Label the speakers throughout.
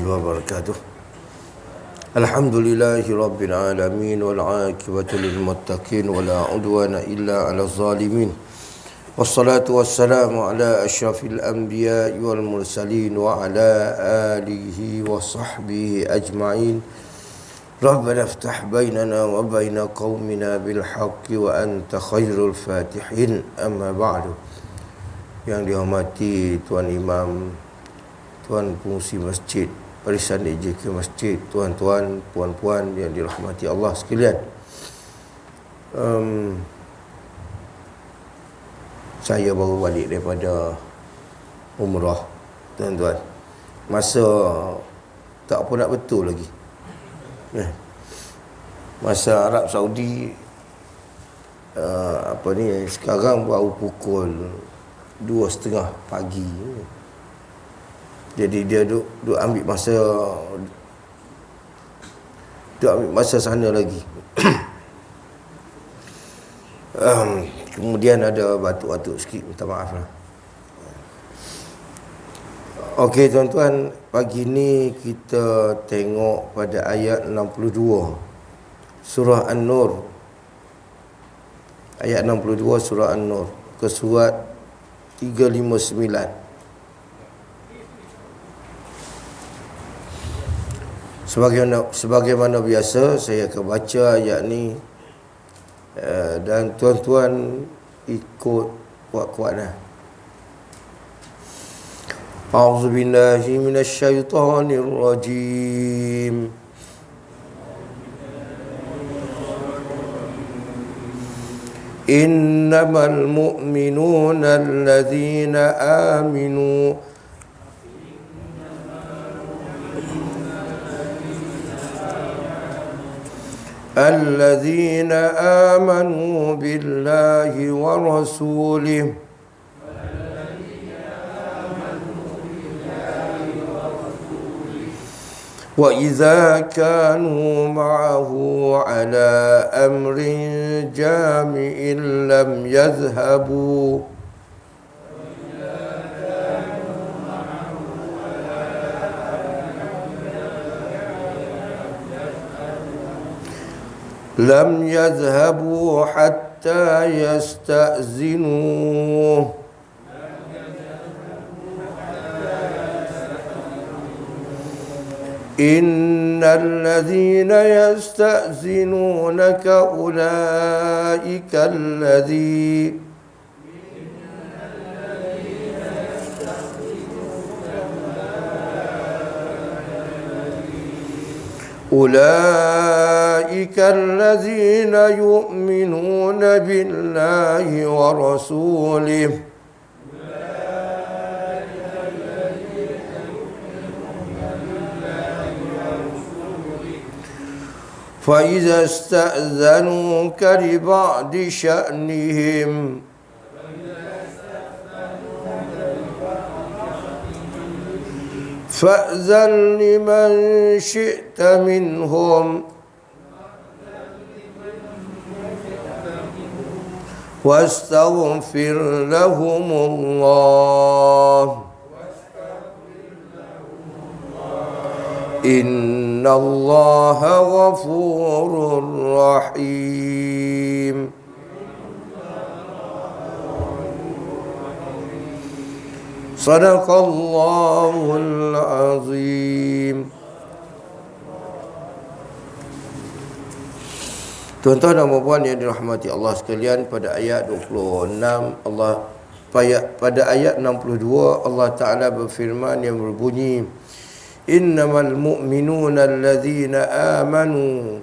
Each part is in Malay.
Speaker 1: warahmatullahi wabarakatuh. Alhamdulillahi rabbil alamin wal aqibatu lil muttaqin wala udwana illa 'alal zalimin. Wassalatu wassalamu ala asyrafil anbiya'i wal mursalin wa ala alihi wa sahbihi ajma'in. Rabbana iftah bainana wa baina qaumina bil haqqi wa anta khairul fatihin. Amma ba'du. Yang dihormati Tuan Imam, Tuan Pengurusi Masjid, Barisan EJK Masjid, tuan-tuan, puan-puan yang dirahmati Allah sekalian. Saya baru balik daripada umrah, tuan-tuan. Masa tak apa nak betul lagi. Masa Arab Saudi sekarang baru pukul 2:30 pagi. Jadi dia duk ambil masa sana lagi. Kemudian ada batuk-batuk sikit, minta maaf lah. Okey tuan-tuan, pagi ni kita tengok pada ayat 62 surah An-Nur. Ayat 62 surah An-Nur ke surat 359. Sebagaimana biasa, saya akan baca ayat ni dan tuan-tuan ikut kuat-kuat dah. A'udzubillahi minasyaitonir rajim. Innamal mu'minuna alladzina aminu الذين آمنوا بالله ورسوله وإذا كانوا معه على أمر جامع لم يذهبوا حتى يستأذنوه إن الذين يستأذنونك أولئك الذين يؤمنون بالله ورسوله فإذا استأذنوك لبعض شأنهم فأذن لمن شئت منهم واستغفر لهم الله إن الله غفور رحيم. Sadaqallahul azim. Tuan-tuan dan puan yang dirahmati Allah sekalian, pada ayat 26 pada ayat 62 Allah Ta'ala berfirman yang berbunyi, Innamal mu'minuna alladzina amanu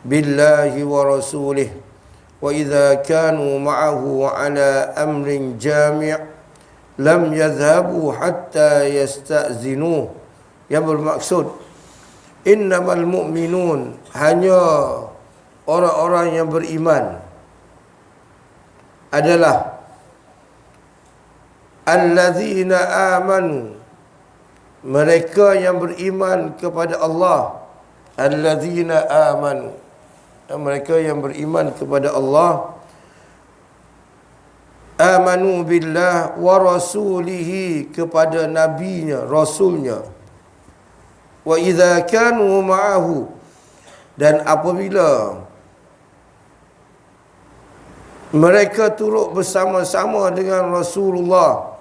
Speaker 1: billahi wa rasulih wa idza kanu ma'ahu ala amrin jami' lam yadhhabu hatta yasta'zinuh. Yang bermaksud innamal mu'minun, hanya orang-orang yang beriman adalah alladzina amanu, mereka yang beriman kepada Allah. Alladzina amanu, mereka yang beriman kepada Allah. Amanu billah wa rasulihi, kepada nabinya, rasulnya. Wa idza kanu ma'ahu, dan apabila mereka turut bersama-sama dengan Rasulullah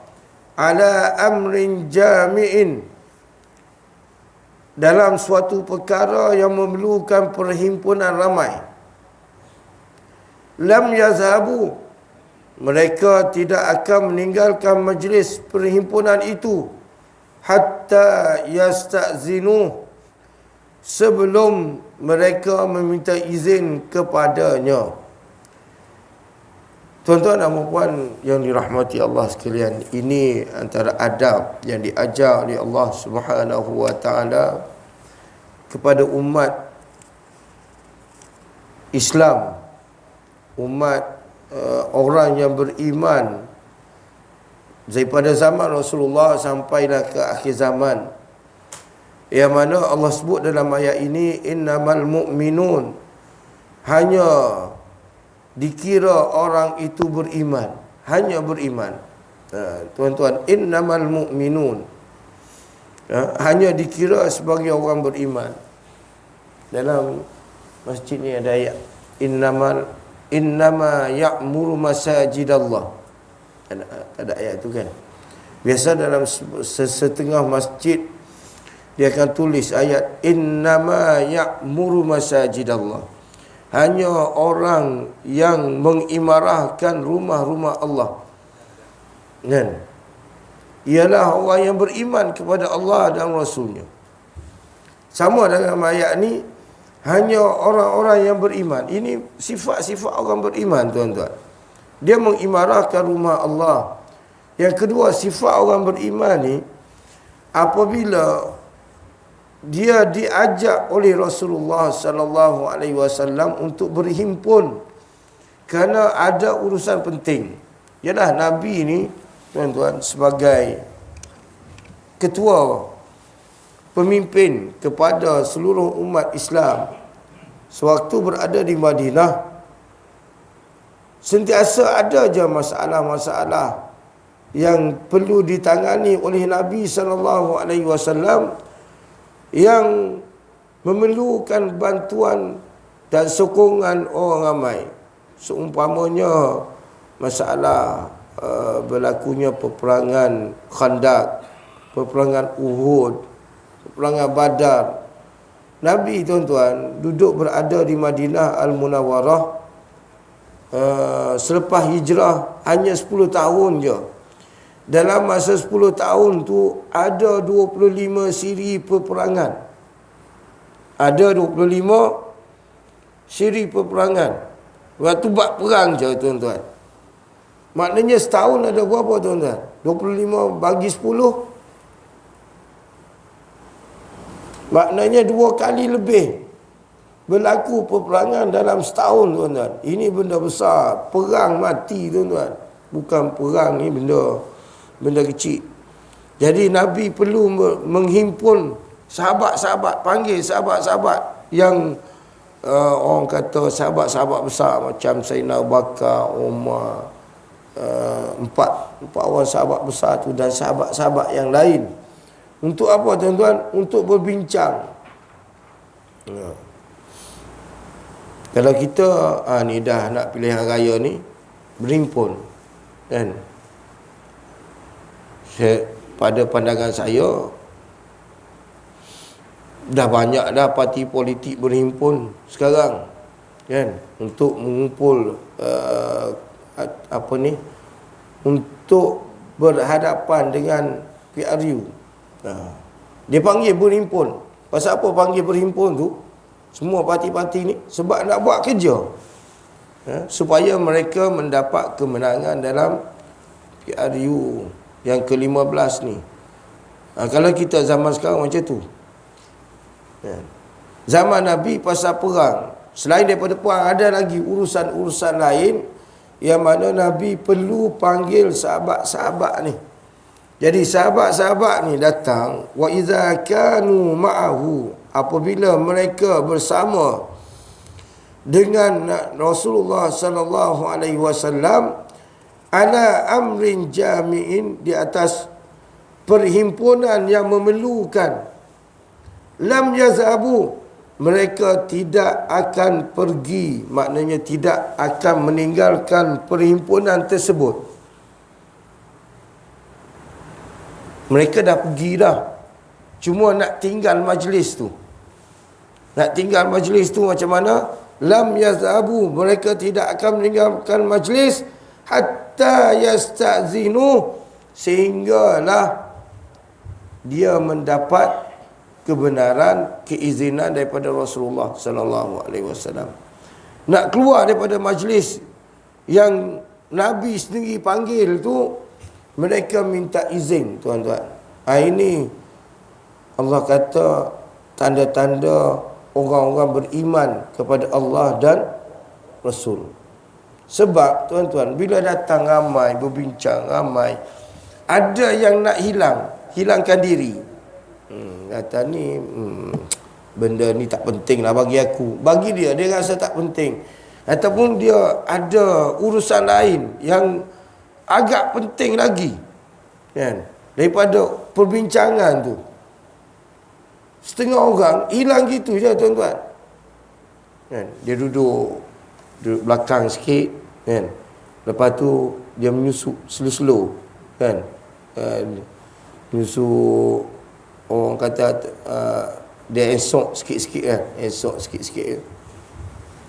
Speaker 1: ala amrin jami'in, dalam suatu perkara yang memerlukan perhimpunan ramai, lam yazhabu, mereka tidak akan meninggalkan majlis perhimpunan itu hatta yasta'zinu, sebelum mereka meminta izin kepadanya. Tuan-tuan dan puan yang dirahmati Allah sekalian, ini antara adab yang diajar oleh Allah Subhanahu wa taala kepada umat Islam, umat orang yang beriman daripada zaman Rasulullah sampailah ke akhir zaman, yang mana Allah sebut dalam ayat ini innamal mu'minun, hanya dikira orang itu beriman, hanya beriman. Tuan-tuan, innamal mu'minun, hanya dikira sebagai orang beriman. Dalam masjid ni ada ayat innama ya'muru masajidallah. Ada ayat tu kan. Biasa dalam setengah masjid dia akan tulis ayat innama ya'muru masajidallah, hanya orang yang mengimarahkan rumah-rumah Allah, kan, ialah orang yang beriman kepada Allah dan Rasulnya. Sama dengan ayat ni, hanya orang-orang yang beriman. Ini sifat-sifat orang beriman, tuan-tuan. Dia mengimarahkan rumah Allah. Yang kedua, sifat orang beriman ni, apabila dia diajak oleh Rasulullah sallallahu alaihi wasallam untuk berhimpun kerana ada urusan penting. Yalah, Nabi ni, tuan-tuan, sebagai ketua pemimpin kepada seluruh umat Islam sewaktu berada di Madinah, sentiasa ada je masalah-masalah yang perlu ditangani oleh Nabi sallallahu alaihi wasallam, yang memerlukan bantuan dan sokongan orang ramai. Seumpamanya masalah berlakunya peperangan Khandaq, peperangan Uhud, peperangan Badar. Nabi, tuan-tuan, duduk berada di Madinah Al-Munawwarah selepas hijrah hanya 10 tahun je. Dalam masa 10 tahun tu ada 25 siri peperangan. Ada 25 siri peperangan. Waktu buat perang je, tuan-tuan. Maknanya setahun ada berapa, tuan-tuan? 25 bagi 10. Maknanya 2 kali lebih berlaku peperangan dalam setahun, tuan-tuan. Ini benda besar. Perang mati, tuan-tuan. Bukan perang ni benda kecil. Jadi Nabi perlu menghimpun sahabat-sahabat, panggil sahabat-sahabat yang orang kata sahabat-sahabat besar macam Sayyidina Abu Bakar, Umar, empat orang sahabat besar tu dan sahabat-sahabat yang lain. Untuk apa, tuan-tuan? Untuk berbincang. Kalau kita ni dah nak pilihan raya ni, berhimpun, kan? Pada pandangan saya, dah banyak dah parti politik berhimpun sekarang, kan, untuk mengumpul untuk berhadapan dengan PRU. Dia panggil berhimpun. Pasal apa panggil berhimpun tu? Semua parti-parti ni sebab nak buat kerja, supaya mereka mendapat kemenangan dalam PRU yang ke-15 ni. Kalau kita zaman sekarang macam tu. Zaman Nabi pasal perang, selain daripada perang ada lagi urusan-urusan lain yang mana Nabi perlu panggil sahabat-sahabat ni. Jadi sahabat-sahabat ni datang, wa idza kanu ma'ahu, apabila mereka bersama dengan Rasulullah sallallahu alaihi wasallam ala amrin jami'in, di atas perhimpunan yang memerlukan lam yazhabu, mereka tidak akan pergi, maknanya tidak akan meninggalkan perhimpunan tersebut. Mereka dah pergi dah, cuma nak tinggal majlis tu. Nak tinggal majlis tu macam mana? Lam yazhabu, mereka tidak akan meninggalkan majlis hatta yasta'zinu, sehinggalah dia mendapat kebenaran, keizinan daripada Rasulullah sallallahu alaihi wasallam. Nak keluar daripada majlis yang Nabi sendiri panggil tu, mereka minta izin, tuan-tuan. Ini Allah kata tanda-tanda orang-orang beriman kepada Allah dan Rasul. Sebab tuan-tuan, bila datang ramai, berbincang ramai, ada yang nak hilangkan diri. Kata ni benda ni tak penting lah bagi aku. Bagi dia rasa tak penting. Ataupun dia ada urusan lain yang agak penting lagi, kan, daripada perbincangan tu. Setengah orang hilang gitu je, tuan-tuan. Kan? Dia duduk belakang sikit, kan. Lepas tu dia menyusuk slow-slow, kan. Menyusuk, orang kata dia esok sikit-sikit, kan. Esok sikit-sikit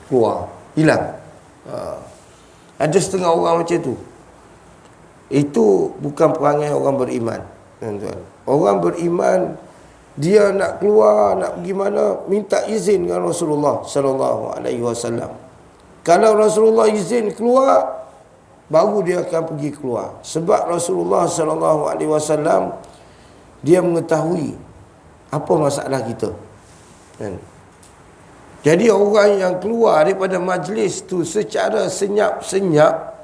Speaker 1: keluar, hilang. Ada setengah orang macam tu. Itu bukan perangai orang beriman, tuan-tuan. Orang beriman, dia nak keluar, nak pergi mana, minta izin dengan Rasulullah sallallahu alaihi wasallam. Kalau Rasulullah izin keluar, baru dia akan pergi keluar. Sebab Rasulullah sallallahu alaihi wasallam dia mengetahui apa masalah kita, kan? Jadi orang yang keluar daripada majlis tu secara senyap-senyap,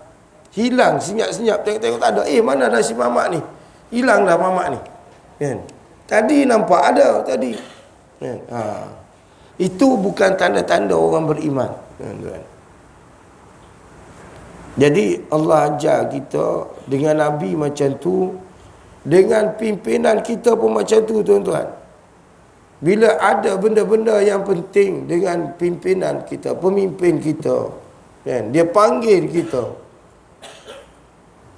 Speaker 1: hilang senyap-senyap, tengok-tengok tak ada, mana dah si mamak ni, hilang dah mamak ni, kan? Tadi nampak ada tadi, kan? Itu bukan tanda-tanda orang beriman, kan? Jadi Allah ajar kita dengan Nabi macam tu, dengan pimpinan kita pun macam tu, tuan-tuan. Bila ada benda-benda yang penting dengan pimpinan kita, pemimpin kita, kan, dia panggil kita,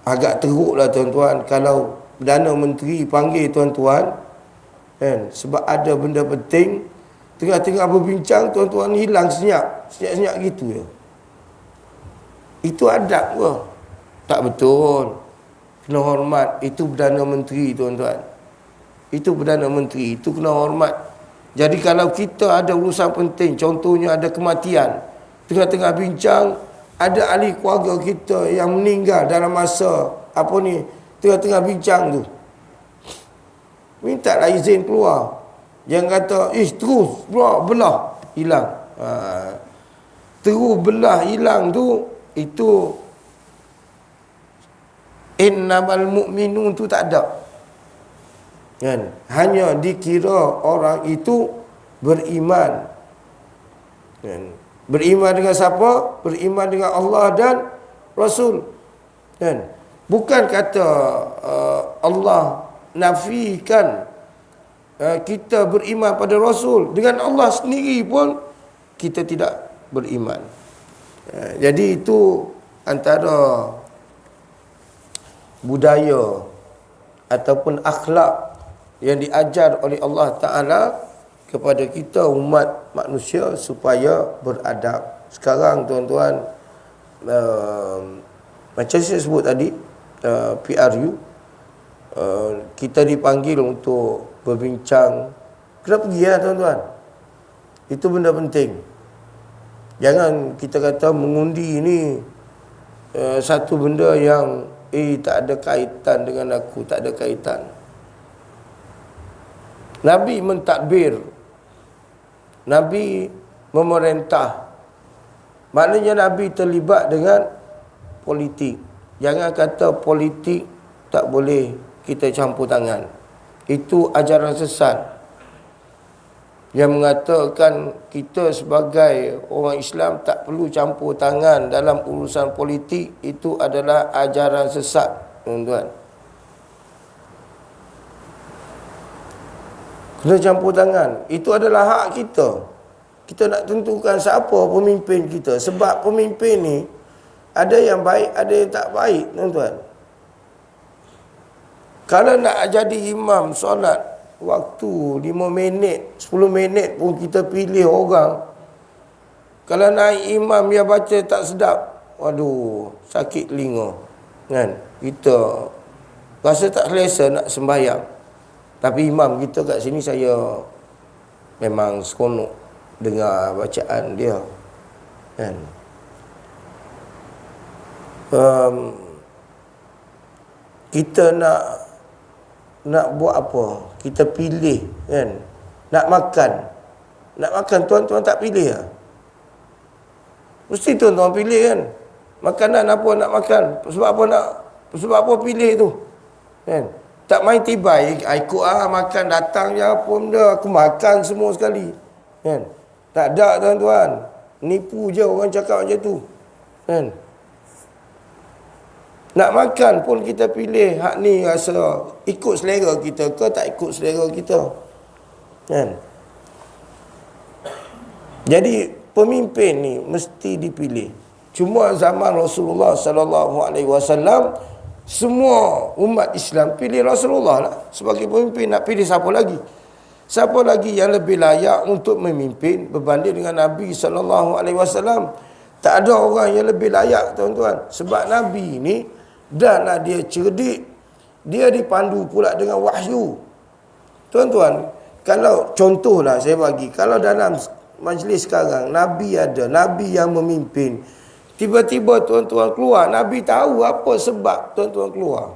Speaker 1: agak teruklah, tuan-tuan, kalau Perdana Menteri panggil tuan-tuan, kan, sebab ada benda penting, tengah-tengah berbincang, tuan-tuan hilang senyap-senyap gitu je. Itu adab ke? Tak betul. Kena hormat. Itu Perdana Menteri, tuan-tuan. Itu Perdana Menteri, itu kena hormat. Jadi kalau kita ada urusan penting, contohnya ada kematian, tengah-tengah bincang, ada ahli keluarga kita yang meninggal dalam masa tengah-tengah bincang tu, minta lah izin keluar. Jangan kata terus belah hilang. Terus belah hilang tu, itu innamal mu'minun tu tak ada, kan? Hanya dikira orang itu beriman, kan? Beriman dengan siapa? Beriman dengan Allah dan Rasul, kan? Bukan kata Allah nafikan kita beriman pada Rasul. Dengan Allah sendiri pun kita tidak beriman. Jadi itu antara budaya ataupun akhlak yang diajar oleh Allah Ta'ala kepada kita umat manusia supaya beradab. Sekarang tuan-tuan, macam saya sebut tadi, PRU, kita dipanggil untuk berbincang, kena pergi ya tuan-tuan. Itu benda penting. Jangan kita kata mengundi ni satu benda yang tak ada kaitan dengan aku, tak ada kaitan. Nabi mentadbir, Nabi memerintah, maknanya Nabi terlibat dengan politik. Jangan kata politik tak boleh kita campur tangan. Itu ajaran sesat yang mengatakan kita sebagai orang Islam tak perlu campur tangan dalam urusan politik. Itu adalah ajaran sesat, tuan-tuan. Kena campur tangan. Itu adalah hak kita. Kita nak tentukan siapa pemimpin kita. Sebab pemimpin ni ada yang baik, ada yang tak baik, tuan-tuan. Kalau nak jadi imam solat waktu 5 minit, 10 minit pun kita pilih orang. Kalau naik imam dia baca tak sedap, waduh, sakit telinga. Kan? Kita rasa tak selesa nak sembahyang. Tapi imam kita kat sini saya memang seronok dengar bacaan dia. Kan? Kita nak buat apa? Kita pilih, kan? Nak makan tuan-tuan tak pilih lah. Mesti tuan-tuan pilih, kan? Makanan apa nak makan? Sebab apa pilih tu? Kan? Tak main tibai, ikut makan datang je apa benda, aku makan semua sekali. Kan? Tak ada tuan-tuan. Nipu je orang cakap macam tu. Kan? Nak makan pun kita pilih hak ni rasa ikut selera kita ke tak ikut selera kita. Kan? Jadi pemimpin ni mesti dipilih. Cuma zaman Rasulullah sallallahu alaihi wasallam semua umat Islam pilih Rasulullah lah sebagai pemimpin. Nak pilih siapa lagi? Siapa lagi yang lebih layak untuk memimpin berbanding dengan Nabi sallallahu alaihi wasallam? Tak ada orang yang lebih layak, tuan-tuan. Sebab Nabi ni danlah dia cerdik, dia dipandu pula dengan wahyu. Tuan-tuan, kalau contohlah saya bagi, kalau dalam majlis sekarang Nabi ada, Nabi yang memimpin, tiba-tiba tuan-tuan keluar, Nabi tahu apa sebab tuan-tuan keluar.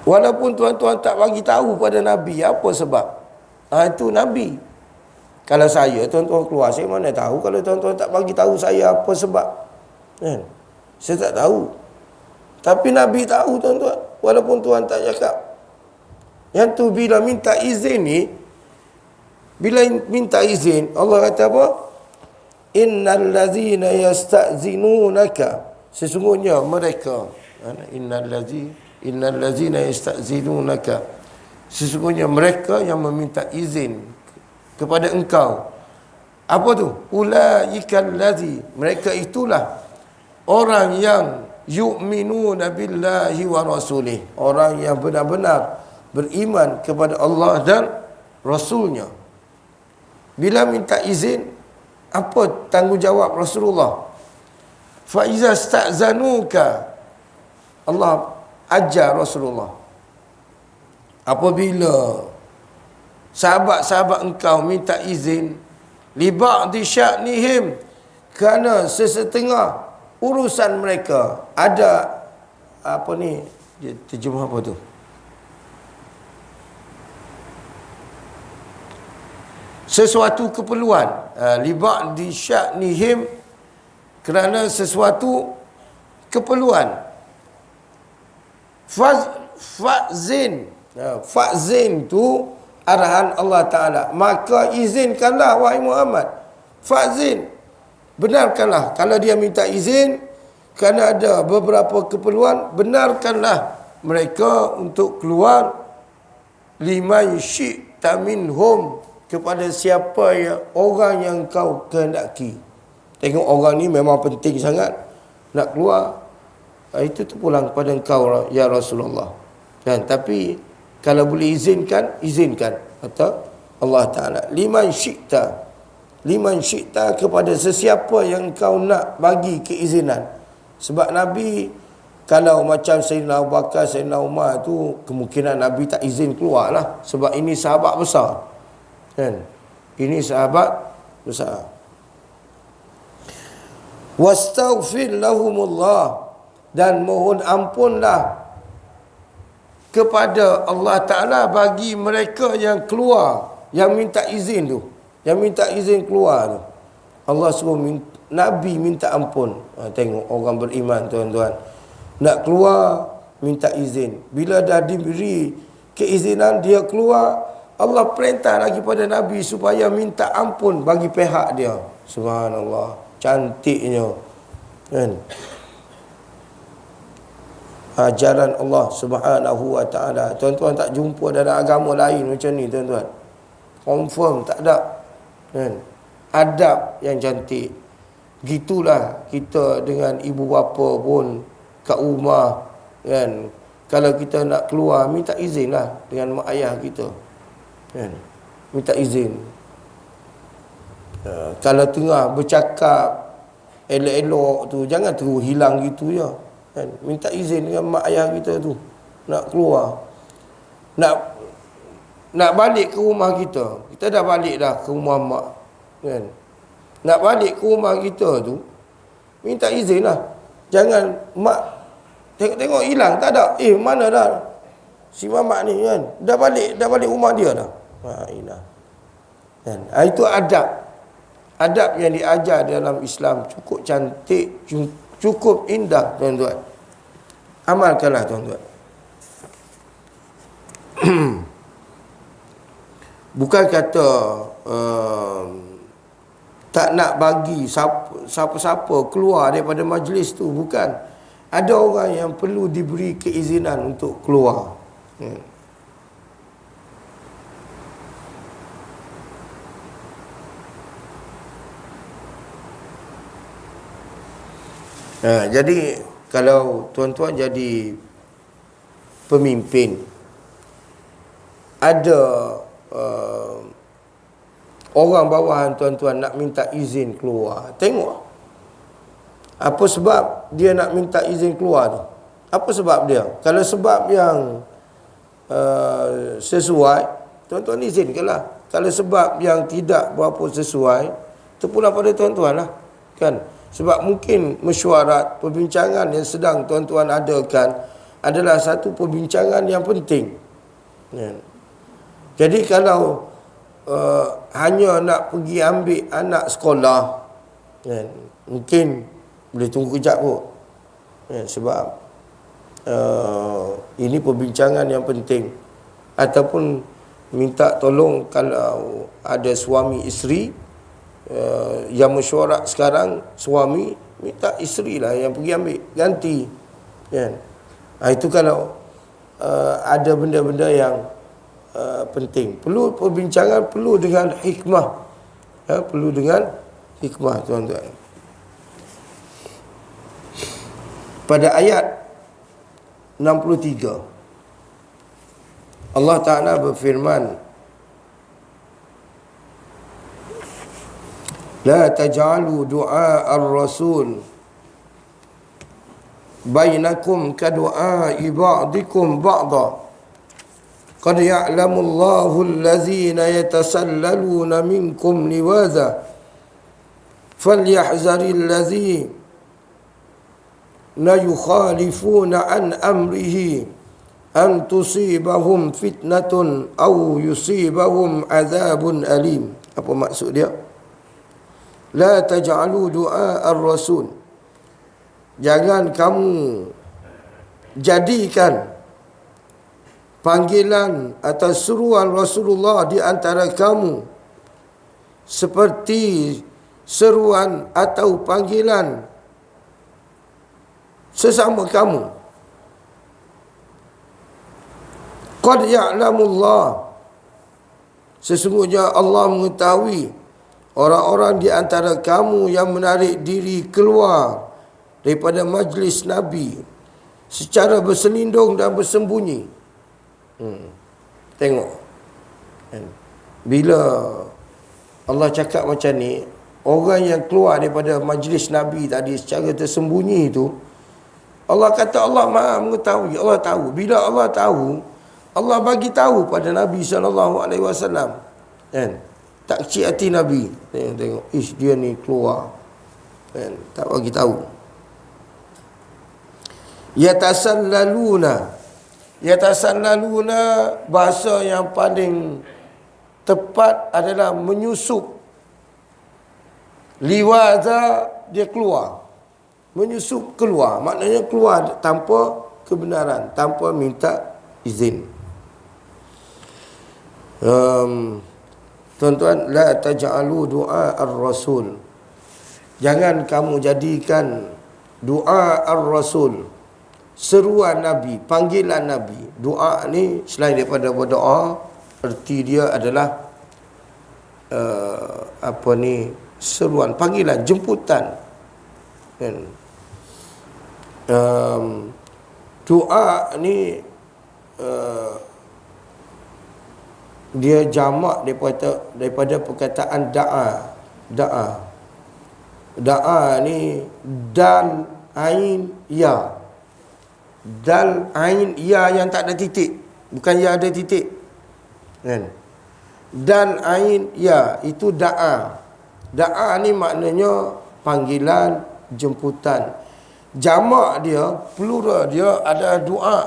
Speaker 1: Walaupun tuan-tuan tak bagi tahu pada Nabi apa sebab, itu Nabi. Kalau saya, tuan-tuan keluar, saya mana tahu kalau tuan-tuan tak bagi tahu saya apa sebab. Kan? Saya tak tahu. Tapi Nabi tahu, tuan-tuan. Walaupun tuan tak cakap. Yang tu bila minta izin ni, bila minta izin, Allah kata apa? Innal ladzina yasta'zinunaka. Sesungguhnya mereka. Innal ladzina yasta'zinunaka. Sesungguhnya mereka yang meminta izin kepada engkau. Apa tu? Ulaikal ladzi. Mereka itulah orang yang yu'minuna billahi wa rasulih. Orang yang benar-benar beriman kepada Allah dan Rasulnya. Bila minta izin, apa tanggungjawab Rasulullah? Fa iza sta'zanuka, Allah ajar Rasulullah, apabila sahabat-sahabat engkau minta izin li ba'di sya'nihim, kerana sesetengah urusan mereka, ada apa ni dia terjemah apa tu, sesuatu keperluan, li ba'di sya'nihim, kerana sesuatu keperluan. Fa'zin, fa'zin tu arahan Allah Ta'ala, maka izinkanlah wahai Muhammad. Fa'zin, benarkanlah. Kalau dia minta izin kerana ada beberapa keperluan, benarkanlah mereka untuk keluar. Liman syi'ta minhum, kepada siapa yang orang yang kau kehendaki. Tengok orang ni memang penting sangat nak keluar, itu terpulang kepada engkau ya Rasulullah. Kan? Tapi kalau boleh izinkan, izinkan, kata Allah Ta'ala. Liman syi'ta, kepada sesiapa yang kau nak bagi keizinan. Sebab Nabi, kalau macam Sayyidina Abu Bakar, Sayyidina Umar tu, kemungkinan Nabi tak izin keluar lah. Sebab ini sahabat besar. Kan? Ini sahabat besar. Wastaghfir lahumullah, dan mohon ampunlah kepada Allah Ta'ala bagi mereka yang keluar, yang minta izin tu, yang minta izin keluar tu. Allah suruh Nabi minta ampun. Tengok orang beriman, tuan-tuan, nak keluar minta izin. Bila dah diberi keizinan dia keluar, Allah perintah lagi pada Nabi supaya minta ampun bagi pihak dia. Subhanallah, cantiknya. Kan? ajaran Allah Subhanahu wa taala. Tuan-tuan tak jumpa dalam agama lain macam ni, tuan-tuan. Confirm tak ada. Kan? Adab yang cantik. Gitulah kita dengan ibu bapa pun kat rumah, kan. Kalau kita nak keluar, minta izin lah dengan mak ayah kita. Kan? Minta izin. Kalau tengah bercakap elok-elok tu, jangan terus hilang gitu je. Kan? Minta izin dengan mak ayah kita tu nak keluar, nak balik ke rumah kita. Kita dah balik dah ke rumah mak, kan? Nak balik ke rumah kita tu, minta izin lah. Jangan mak tengok hilang, tak ada. Mana dah si mamak ni, kan? Dah balik rumah dia dah. Kan? Itu adab. Adab yang diajar dalam Islam cukup cantik, cukup indah, tuan-tuan. Amalkanlah, tuan-tuan. Bukan kata tak nak bagi siapa-siapa keluar daripada majlis tu, bukan. Ada orang yang perlu diberi keizinan untuk keluar. Jadi kalau tuan-tuan jadi pemimpin, ada orang bawahan tuan-tuan nak minta izin keluar, tengok apa sebab dia nak minta izin keluar tu. Apa sebab dia? Kalau sebab yang sesuai, tuan-tuan izinkanlah. Kalau sebab yang tidak berapa sesuai, terpulang pada tuan-tuan lah, kan? Sebab mungkin mesyuarat, perbincangan yang sedang tuan-tuan adakan adalah satu perbincangan yang penting. Jadi kalau hanya nak pergi ambil anak sekolah, mungkin boleh tunggu kejap kot. Sebab ini perbincangan yang penting. Ataupun minta tolong kalau ada suami isteri, yang mesyuarat sekarang suami, minta isteri lah yang pergi ambil ganti, kan? Itu kalau ada benda-benda yang penting, perlu perbincangan, perlu dengan hikmah, perlu dengan hikmah, tuan-tuan. Pada ayat 63 Allah Ta'ala berfirman, La taj'alu du'a ar-rasul bainakum ka du'a'i ba'dikum ba'da. Qad ya'lamu Allahu allazina yatasallaluna minkum liwaza. Falyahzaril ladzina yukhalifuna an amrihi an tusibahum fitnatun aw yusibahum azabun alim. Apa maksud dia? La taj'alu du'a ar-rasul, jangan kamu jadikan panggilan atau seruan Rasulullah di antara kamu seperti seruan atau panggilan sesama kamu. Qad ya'lamullah, sesungguhnya Allah mengetahui orang-orang di antara kamu yang menarik diri keluar daripada majlis Nabi secara berselindung dan bersembunyi. Tengok, bila Allah cakap macam ni, orang yang keluar daripada majlis Nabi tadi secara tersembunyi itu, Allah kata Allah Maha mengetahui, Allah tahu. Bila Allah tahu, Allah bagi tahu pada Nabi SAW, kan? Tak kecil hati Nabi. Tengok, dia ni keluar, kan? Tak bagi tahu. Yatasallaluna, bahasa yang paling tepat adalah menyusup. Liwaza, dia keluar. Menyusup keluar, maknanya keluar tanpa kebenaran, tanpa minta izin. Tuan-tuan, la taj'alu du'a ar-rasul, jangan kamu jadikan du'a ar-rasul, seruan Nabi, panggilan Nabi. Doa ni selain daripada berdoa, erti dia adalah seruan, panggilan, jemputan, kan? Doa ni dia jamak daripada perkataan da'a ni dal ain ya. Dal ain ya yang tak ada titik, bukan ya ada titik, kan? Dal ain ya itu da'a. Da'a ni maknanya panggilan, jemputan. Jamak dia, plural dia adalah doa.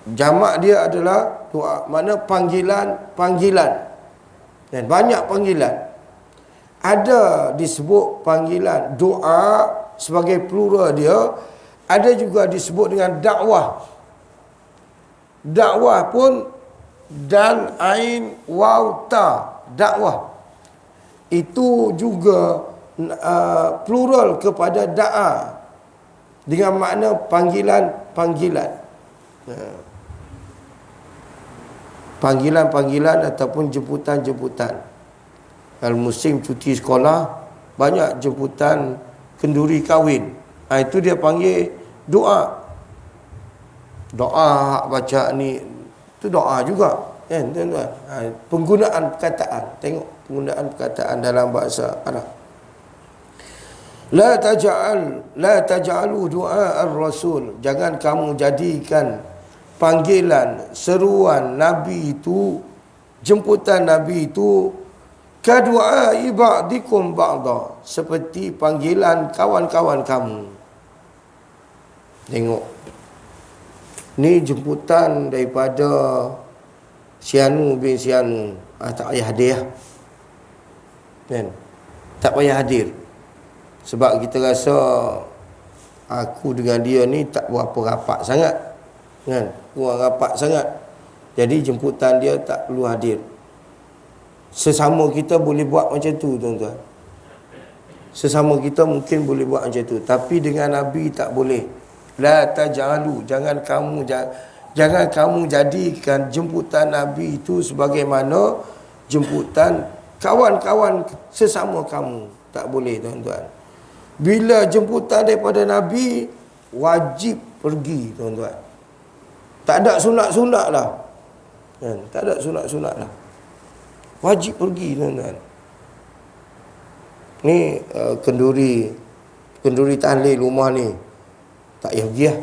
Speaker 1: Jamak dia adalah doa, mana panggilan. Dan banyak panggilan. Ada disebut panggilan doa sebagai plural dia, ada juga disebut dengan dakwah. Dakwah pun dal ain waw ta, dakwah. Itu juga plural kepada da'a dengan makna panggilan. Panggilan ataupun jemputan. Kalau musim cuti sekolah, banyak jemputan kenduri kahwin. Itu dia panggil doa. Doa baca ni itu doa juga, kan tuan-tuan? Penggunaan perkataan, tengok penggunaan perkataan dalam bahasa Arab. La taj'alu du'a ar-rasul, jangan kamu jadikan panggilan, seruan Nabi itu, jemputan Nabi itu, kadu'ai ba'dikum ba'da, seperti panggilan kawan-kawan kamu. Tengok, ni jemputan daripada Sianu bin Sianu. Tak payah hadir, kan? Tak payah hadir. Sebab kita rasa aku dengan dia ni tak berapa rapat sangat, kan? Kurang rapat sangat. Jadi jemputan dia tak perlu hadir. Sesama kita boleh buat macam tu, tuan-tuan. Sesama kita mungkin boleh buat macam tu, tapi dengan Nabi tak boleh. La taj'alu, jangan kamu jadikan jemputan Nabi itu sebagaimana jemputan kawan-kawan sesama kamu. Tak boleh, tuan-tuan. Bila jemputan daripada Nabi, wajib pergi, tuan-tuan. Tak ada sunat-sunat lah, kan? Tak ada sunat-sunat lah. Wajib pergi, tuan-tuan. Ni kenduri tahlil rumah ni, tak payah pergi lah,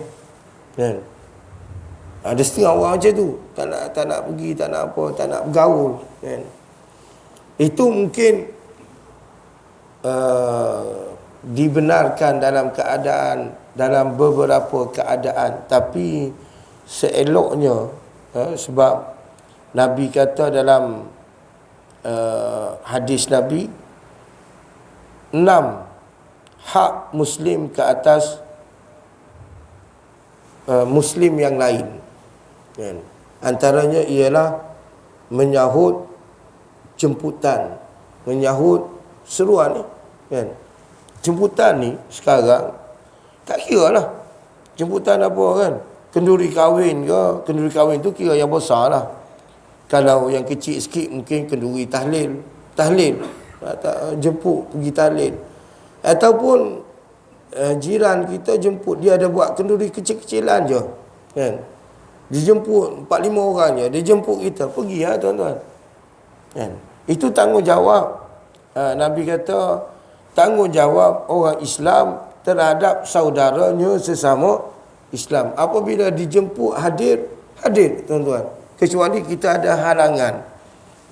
Speaker 1: kan? Ada setengah orang macam tu, tak nak pergi, tak nak apa, tak nak bergaul, kan? Itu mungkin dibenarkan dalam beberapa keadaan, tapi seeloknya, sebab Nabi kata dalam hadis Nabi, 6 hak Muslim ke atas Muslim yang lain, kan? Antaranya ialah menyahut jemputan, menyahut seruan ni, kan? Jemputan ni sekarang tak kira lah jemputan apa, kan? Kenduri kahwin ke, kenduri kahwin tu kira yang besar lah. Kalau yang kecil sikit mungkin kenduri tahlil, jemput pergi tahlil. Ataupun jiran kita jemput, dia ada buat kenduri kecil-kecilan je, kan? Dijemput 4-5 orang je, dia jemput kita, pergi lah, tuan-tuan, kan? Itu tanggungjawab. Nabi kata tanggungjawab orang Islam terhadap saudaranya sesama Islam. Apabila dijemput hadir, tuan-tuan. Kecuali kita ada halangan,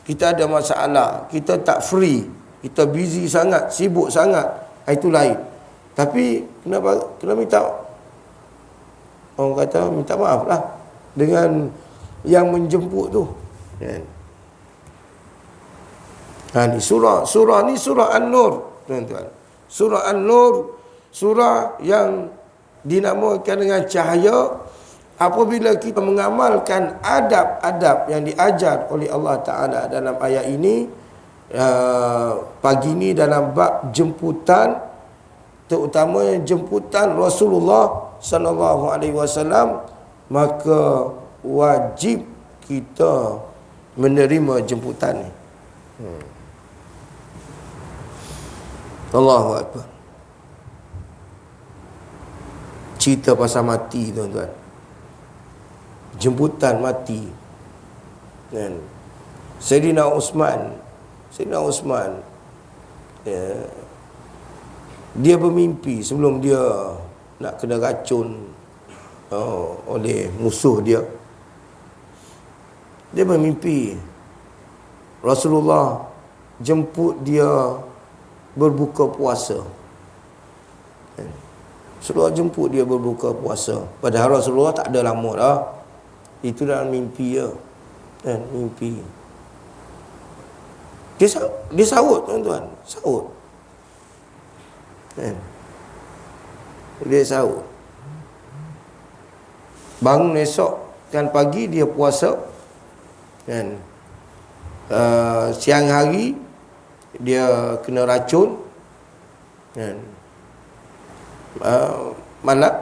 Speaker 1: kita ada masalah, kita tak free, kita busy sangat, sibuk sangat, itu lain. Tapi kena minta, orang kata minta maaf lah dengan yang menjemput tu, kan? Ni surah ni surah An-Nur, tuan-tuan. Surah An-Nur, surah yang dinamakan dengan cahaya. Apabila kita mengamalkan adab-adab yang diajar oleh Allah Ta'ala dalam ayat ini, pagi ni dalam bab jemputan, terutama jemputan Rasulullah sallallahu alaihi wasallam, maka wajib kita menerima jemputan ni. Allahu akbar. Cerita pasal mati, tuan-tuan. Jemputan mati. Kan? Sayyidina Uthman, ya, dia bermimpi sebelum dia nak kena racun oleh musuh dia. Dia bermimpi Rasulullah jemput dia berbuka puasa. Rasulullah jemput dia berbuka puasa. Padahal Rasulullah tak ada lama dah. Itu dalam mimpi dia. Dan mimpi. Dia sahut, tuan-tuan. Sahut. Dia sahut. Bangun esok kan pagi dia puasa. Kan? Siang hari dia kena racun. Kan? Malam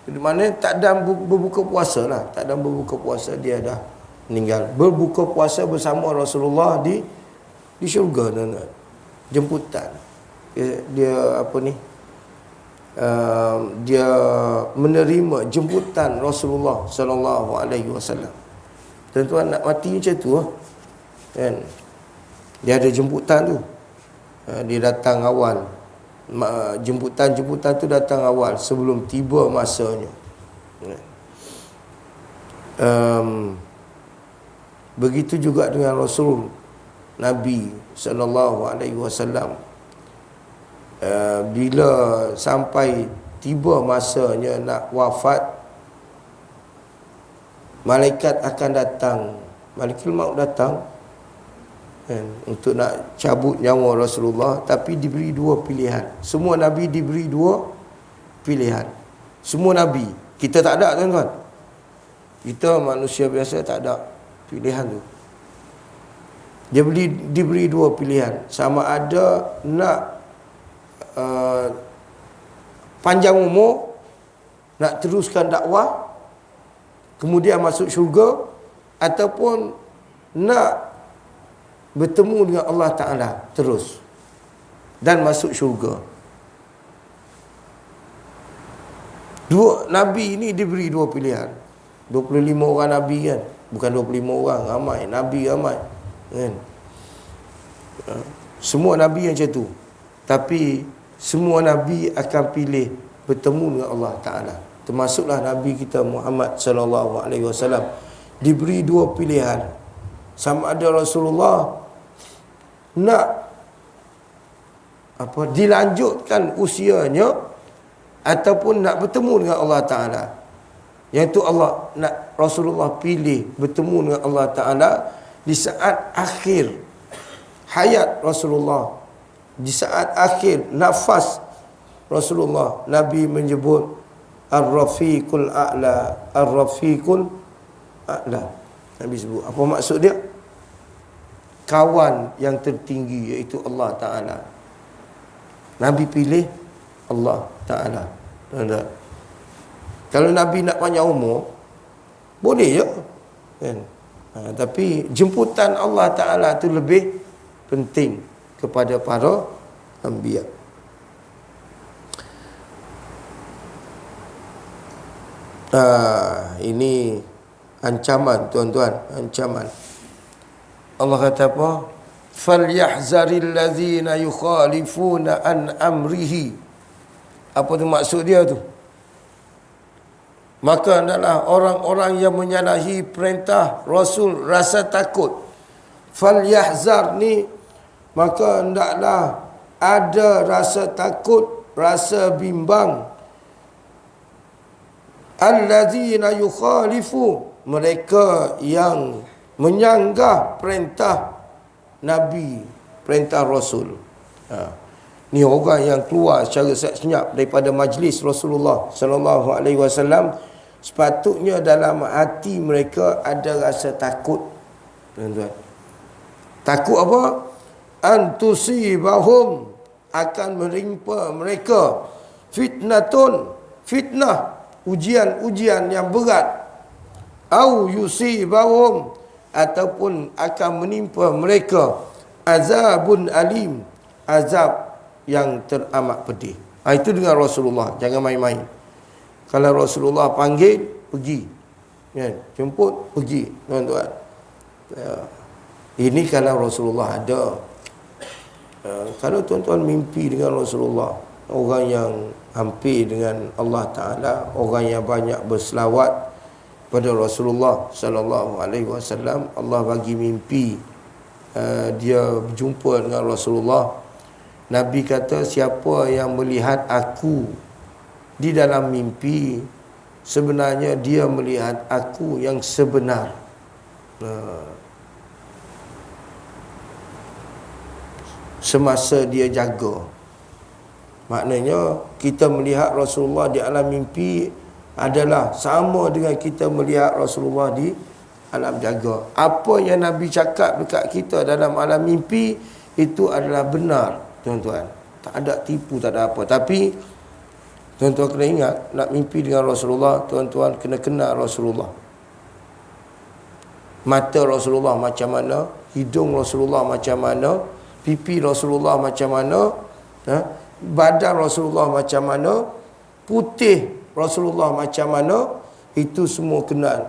Speaker 1: di mana tak ada berbuka puasa lah. Tak ada berbuka puasa, dia dah meninggal. Berbuka puasa bersama Rasulullah di syurga, tuan-tuan. Jemputan. Dia apa ni? Dia menerima jemputan Rasulullah sallallahu alaihi wasallam. Tuan-tuan, nak mati macam tu kan? Dia ada jemputan tu. Dia datang awal. Jemputan tu datang awal sebelum tiba masanya. Begitu juga dengan Rasul Nabi sallallahu alaihi wasallam. Bila sampai tiba masanya nak wafat, malaikat akan datang, malaikat maut datang untuk nak cabut nyawa Rasulullah, tapi diberi dua pilihan. Semua Nabi diberi dua pilihan. Semua Nabi. Kita tak ada, tuan-tuan. Kita manusia biasa tak ada pilihan tu. Dia diberi dua pilihan. Sama ada nak panjang umur, nak teruskan dakwah, kemudian masuk syurga, ataupun nak bertemu dengan Allah Ta'ala terus dan masuk syurga. Nabi ini diberi dua pilihan. 25 orang Nabi kan. Bukan 25 orang, ramai. Nabi ramai kan? Semua Nabi yang macam tu. Tapi semua Nabi akan pilih bertemu dengan Allah Ta'ala. Termasuklah Nabi kita Muhammad sallallahu alaihi wasallam diberi dua pilihan. Sama ada Rasulullah nak dilanjutkan usianya ataupun nak bertemu dengan Allah Ta'ala. Yang tu Rasulullah pilih bertemu dengan Allah Ta'ala di saat akhir hayat Rasulullah, di saat akhir nafas Rasulullah. Nabi menyebut Ar-Rafiqul A'la, Ar-Rafiqul A'la. Nabi sebut. Apa maksud dia? Kawan yang tertinggi, iaitu Allah Ta'ala. Nabi pilih Allah Ta'ala. Kalau Nabi nak panjang umur, boleh je kan? Tapi jemputan Allah Ta'ala tu lebih penting kepada para anbiya. Ini ancaman, tuan-tuan, ancaman. Allah kata apa? Falyahzaril ladzina yukhalifuna an amrihi. Apa tu maksud dia tu? Maka adalah orang-orang yang menyalahi perintah Rasul rasa takut. Falyahzar ni, maka hendaklah ada rasa takut, rasa bimbang. Alladzina yukhalifu, mereka yang menyanggah perintah Nabi, perintah Rasul. Ni orang yang keluar secara senyap daripada majlis Rasulullah sallallahu alaihi wasallam, sepatutnya dalam hati mereka ada rasa takut. Tuan-tuan, takut apa? Antusibahum, akan menimpa mereka fitnatun, fitnah, ujian-ujian yang berat, au yusibahum, ataupun akan menimpa mereka azabun alim, azab yang teramat pedih. Itu dengan Rasulullah, jangan main-main. Kalau Rasulullah panggil, pergi. Kan? Jemput, pergi, tuan-tuan. Ini kalau Rasulullah ada. Kalau tuan-tuan mimpi dengan Rasulullah, orang yang hampir dengan Allah Ta'ala, orang yang banyak berselawat pada Rasulullah sallallahu alaihi wasallam, Allah bagi mimpi dia berjumpa dengan Rasulullah. Nabi kata, siapa yang melihat aku di dalam mimpi, sebenarnya dia melihat aku yang sebenar. Semasa dia jaga. Maknanya kita melihat Rasulullah di alam mimpi adalah sama dengan kita melihat Rasulullah di alam jaga. Apa yang Nabi cakap dekat kita dalam alam mimpi, itu adalah benar, tuan-tuan. Tak ada tipu, tak ada apa. Tapi tuan-tuan kena ingat, nak mimpi dengan Rasulullah, tuan-tuan kena kenal Rasulullah. Mata Rasulullah macam mana, hidung Rasulullah macam mana, pipi Rasulullah macam mana, badan Rasulullah macam mana, putih Rasulullah macam mana, itu semua kenal.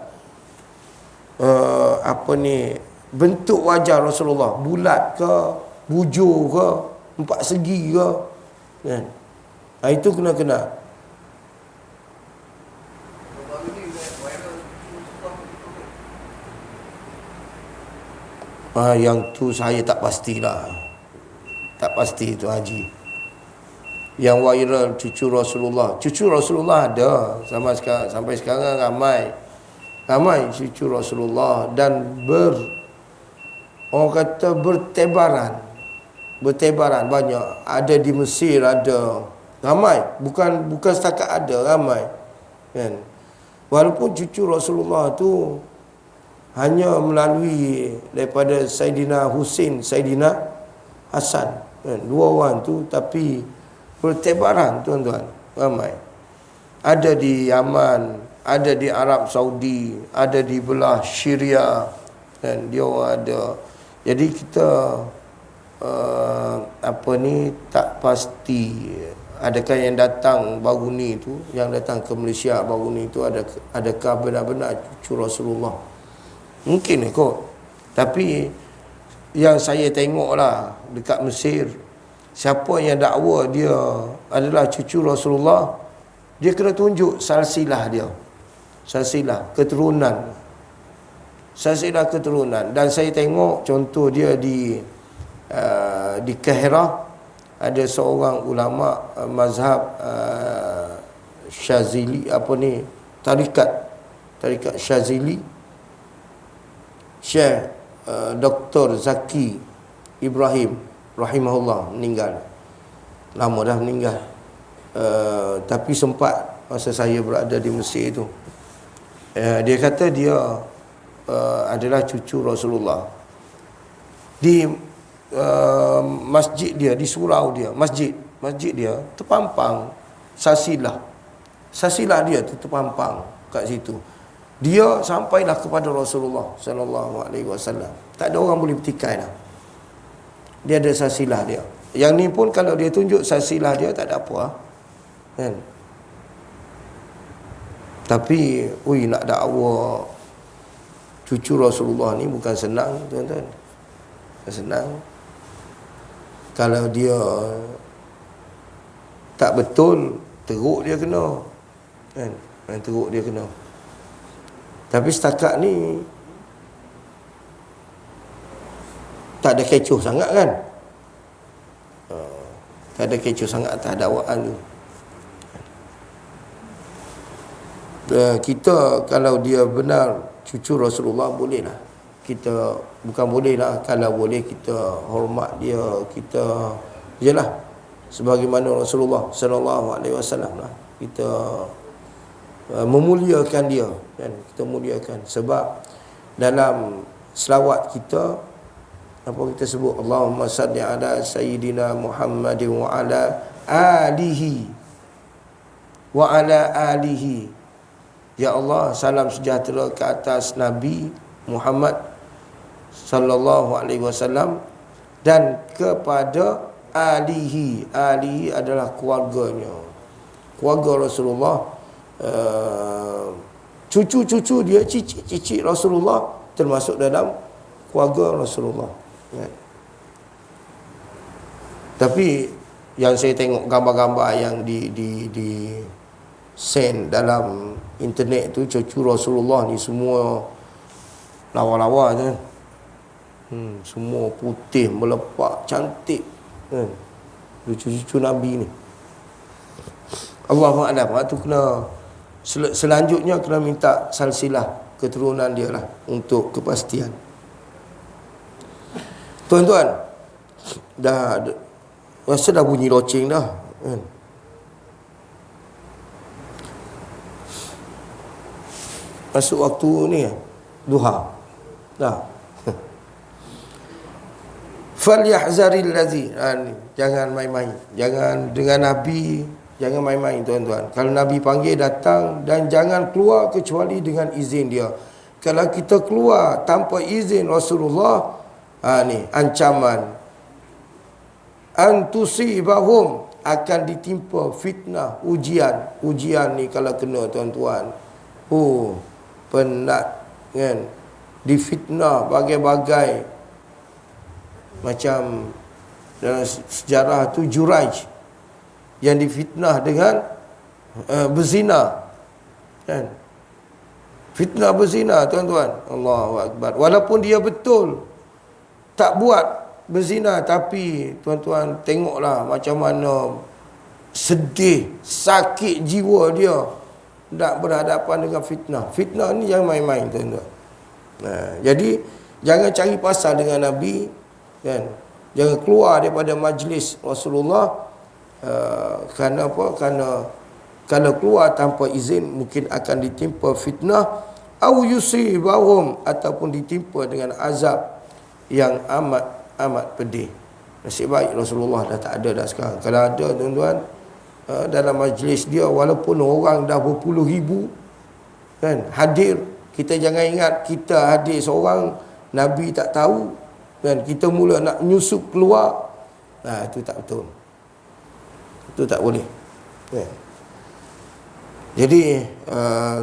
Speaker 1: Bentuk wajah Rasulullah, bulat ke, bujur ke, empat segi ke, kan? Itu kena kenal. Yang tu saya tak pastilah. Tak pasti tu Haji. Yang viral cucu Rasulullah. Cucu Rasulullah ada sampai sekarang ramai cucu Rasulullah, dan orang kata bertebaran banyak. Ada di Mesir, ada ramai, bukan setakat ada, ramai, kan? Walaupun cucu Rasulullah tu hanya melalui daripada Saidina Husin, Saidina Hasan, kan? Dua orang tu, tapi bertebaran, tuan-tuan, ramai. Ada di Yaman, ada di Arab Saudi, ada di belah Syria, dan dia orang ada. Jadi kita tak pasti adakah yang datang baru ni tu, yang datang ke Malaysia baru ni tu, adakah benar-benar cucu Rasulullah. Mungkin kot. Tapi yang saya tengoklah dekat Mesir, siapa yang dakwa dia adalah cucu Rasulullah, dia kena tunjuk silsilah dia, silsilah keturunan. Dan saya tengok contoh dia di Kahirah, ada seorang ulama mazhab Syazili, tarikat Syazili, Syekh Dr. Zaki Ibrahim rahimahullah, meninggal. Lama dah meninggal. Tapi sempat masa saya berada di Mesir itu, dia kata dia adalah cucu Rasulullah. Di masjid dia, di surau dia, masjid dia terpampang sasilah dia tu terpampang kat situ. Dia sampailah kepada Rasulullah sallallahu alaihi wasallam. Tak ada orang boleh bertikai dah. Dia ada sasilah dia. Yang ni pun kalau dia tunjuk sasilah dia, tak ada apa, kan? Tapi nak dakwa cucu Rasulullah ni bukan senang, tuan-tuan. Bukan senang. Kalau dia tak betul, teruk dia kena, kan? Teruk dia kena. Tapi setakat ni tak ada kecoh sangat, kan? Tak ada kecoh sangat atas dakwaan tu. Kita kalau dia benar cucu Rasulullah, bolehlah. Kita bukan bolehlah, kalau boleh kita hormat dia, kita jelah sebagaimana Rasulullah sallallahu alaihi wasallam lah. Kita memuliakan dia, kan? Kita muliakan sebab dalam selawat kita, apa kita sebut, Allahumma salli ala sayyidina Muhammadin wa ala alihi wa ala alihi. Ya Allah, salam sejahtera ke atas Nabi Muhammad sallallahu alaihi wasallam dan kepada alihi. Alihi adalah keluarganya, keluarga Rasulullah, cucu-cucu dia, cicit-cicit Rasulullah termasuk dalam keluarga Rasulullah. Ya. Tapi yang saya tengok gambar-gambar yang di send dalam internet tu, cucu Rasulullah ni semua lawa-lawa tu. Semua putih, melepak, cantik. Cucu-cucu Nabi ni. Allahu a'lam. Tu kena selanjutnya kena minta silsilah keturunan dia lah untuk kepastian. Tuan-tuan, dah rasa dah bunyi loceng dah kan? Masuk waktu ni duha dah. Falyahzaril ladzi, jangan main-main, jangan dengan Nabi, jangan main-main tuan-tuan. Kalau Nabi panggil datang, dan jangan keluar kecuali dengan izin dia. Kalau kita keluar tanpa izin Rasulullah, ni ancaman antusibahum, akan ditimpa fitnah, ujian ni kalau kena tuan-tuan, penat kan, difitnah bagai-bagai macam. Dalam sejarah tu Juraij yang difitnah dengan berzina kan, fitnah berzina tuan-tuan. Allahu akbar. Walaupun dia betul tak buat berzina, tapi tuan-tuan tengoklah macam mana sedih, sakit jiwa dia nak berhadapan dengan fitnah. Fitnah ni jangan main-main tuan-tuan. Jadi jangan cari pasal dengan Nabi kan. Jangan keluar daripada majlis Rasulullah. Kerana apa? Kerana kalau keluar tanpa izin mungkin akan ditimpa fitnah, au yusibahum, ataupun ditimpa dengan azab yang amat pedih. Nasib baik Rasulullah dah tak ada dah sekarang. Kalau ada tuan-tuan, dalam majlis dia, walaupun orang dah berpuluh ribu kan hadir, kita jangan ingat kita hadir seorang, Nabi tak tahu kan, kita mula nak nyusup keluar. Itu tak betul, itu tak boleh kan. Jadi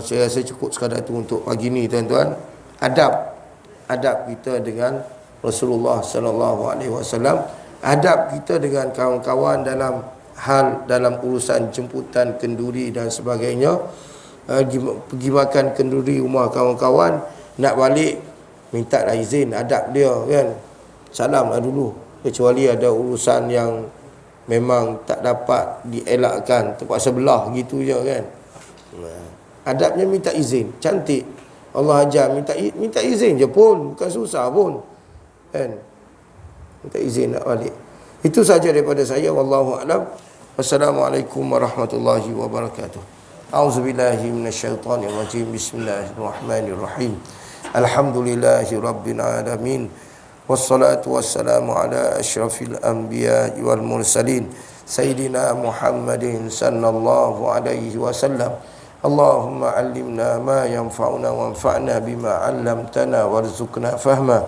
Speaker 1: saya rasa cukup sekadar itu untuk pagi ni tuan-tuan. Adab kita dengan Rasulullah sallallahu alaihi wasallam, adab kita dengan kawan-kawan dalam urusan jemputan kenduri dan sebagainya. Pergi makan kenduri rumah kawan-kawan, nak balik minta lah izin, adab dia kan, salamlah dulu, kecuali ada urusan yang memang tak dapat dielakkan, tempat sebelah gitu je kan. Adabnya minta izin, cantik. Allah ajar minta izin je pun, bukan susah pun kan, minta izin nak balik. Itu saja daripada saya, wallahu a'lam. Wassalamualaikum warahmatullahi wabarakatuh. A'udzubillahi minasyaitonir rajim. Bismillahirrahmanirrahim. Alhamdulillahi rabbil alamin. Wassalatu wassalamu ala asyrafil anbiya'i wal mursalin sayyidina Muhammadin sallallahu alaihi wasallam. Allahumma allimna ma yanfa'una wanfa'na bima 'allamtana warzuqna fahma.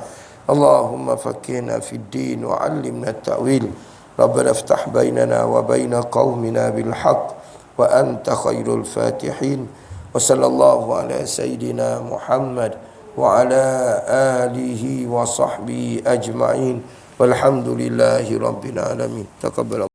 Speaker 1: Allahumma faqqihna fid din wa 'allimna at-ta'wil. Rabbana iftah bainana wa baina qaumina bil haqq wa anta khairul fatihin. Wa sallallahu ala sayyidina Muhammad wa ala alihi wa sahbihi ajma'in. Walhamdulillahi rabbil alamin. Taqabbal